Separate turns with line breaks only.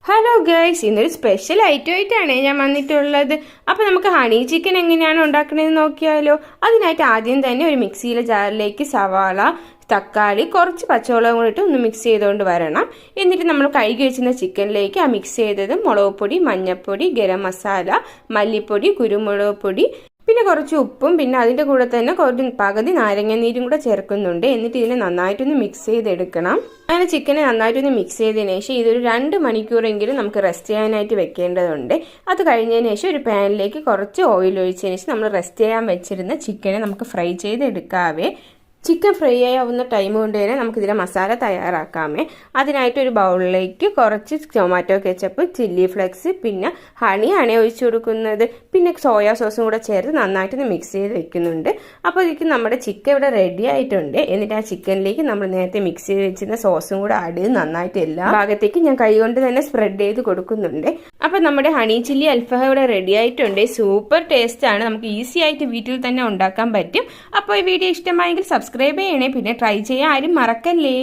Hello guys, ഇന്നൊരു special ഐറ്റമായിട്ടാണ് ഞാൻ വന്നിട്ടുള്ളത്. അപ്പോൾ നമുക്ക് ഹണി ചിക്കൻ എങ്ങനെയാണ് ഉണ്ടാക്കണമെന്ന് നോക്കിയാലോ. അതിനായിട്ട് ആദ്യം തന്നെ ഒരു മിക്സിയിലെ ജാറിലേക്ക് സവാള, തക്കാളി, കുറച്ച് പച്ചമുളകും കൂടി ഇട്ട് ഒന്ന് മിക്സ് ചെയ്തുകൊണ്ട് വരണം. എന്നിട്ട് നമ്മൾ കഴുകി വെച്ചിരുന്ന ചിക്കനിലേക്ക് ആ മിക്സ് ചെയ്തത് മുളക് പൊടി, മഞ്ഞൾപ്പൊടി, ഗരം മസാല, മല്ലിപ്പൊടി, കുരുമുളക് പൊടി, പിന്നെ കുറച്ച് ഉപ്പും, പിന്നെ അതിൻ്റെ കൂടെ തന്നെ കുറച്ച് പകുതി നാരങ്ങ നീരും കൂടെ ചേർക്കുന്നുണ്ട്. എന്നിട്ട് ഇതിനെ നന്നായിട്ടൊന്ന് മിക്സ് ചെയ്തെടുക്കണം. അങ്ങനെ ചിക്കനെ നന്നായിട്ടൊന്ന് മിക്സ് ചെയ്തതിന് ശേഷം ഇതൊരു 2 മണിക്കൂറെങ്കിലും നമുക്ക് റെസ്റ്റ് ചെയ്യാനായിട്ട് വെക്കേണ്ടതുണ്ട്. അത് കഴിഞ്ഞതിന് ശേഷം ഒരു പാനിലേക്ക് കുറച്ച് ഓയിൽ ഒഴിച്ചതിന് ശേഷം നമ്മൾ റെസ്റ്റ് ചെയ്യാൻ വെച്ചിരുന്ന ചിക്കനെ നമുക്ക് ഫ്രൈ ചെയ്തെടുക്കാവേ. ചിക്കൻ ഫ്രൈ ആവുന്ന ടൈം കൊണ്ട് തന്നെ നമുക്കിതിലെ മസാല തയ്യാറാക്കാമേ. അതിനായിട്ട് ഒരു ബൗളിലേക്ക് കുറച്ച് ടൊമാറ്റോ കെച്ചപ്പ്, ചില്ലി ഫ്ലെക്സ്, പിന്നെ ഹണിയാണ് ഒഴിച്ചു കൊടുക്കുന്നത്. പിന്നെ സോയാ സോസും കൂടെ ചേർത്ത് നന്നായിട്ടൊന്ന് മിക്സ് ചെയ്ത് വെക്കുന്നുണ്ട്. അപ്പോൾ ഇതിലേക്ക് നമ്മുടെ ചിക്കൻ ഇവിടെ റെഡി ആയിട്ടുണ്ട്. എന്നിട്ട് ആ ചിക്കനിലേക്ക് നമ്മൾ നേരത്തെ മിക്സ് ചെയ്ത് വെച്ചിരുന്ന സോസും കൂടെ ആഡ് ചെയ്ത് നന്നായിട്ട് എല്ലാ ഭാഗത്തേക്കും ഞാൻ കൈ കൊണ്ട് തന്നെ സ്പ്രെഡ് ചെയ്ത് കൊടുക്കുന്നുണ്ട്. അപ്പോൾ നമ്മുടെ ഹണി ചില്ലി അൽഫഹ ഇവിടെ റെഡി ആയിട്ടുണ്ട്. സൂപ്പർ ടേസ്റ്റാണ്. നമുക്ക് ഈസി ആയിട്ട് വീട്ടിൽ തന്നെ ഉണ്ടാക്കാൻ പറ്റും. അപ്പോൾ ഈ വീഡിയോ ഇഷ്ടമായെങ്കിൽ സബ്സ്ക്രൈബ് ചെയ്യണേ, പിന്നെ ട്രൈ ചെയ്യാൻ ആരും മറക്കല്ലേ.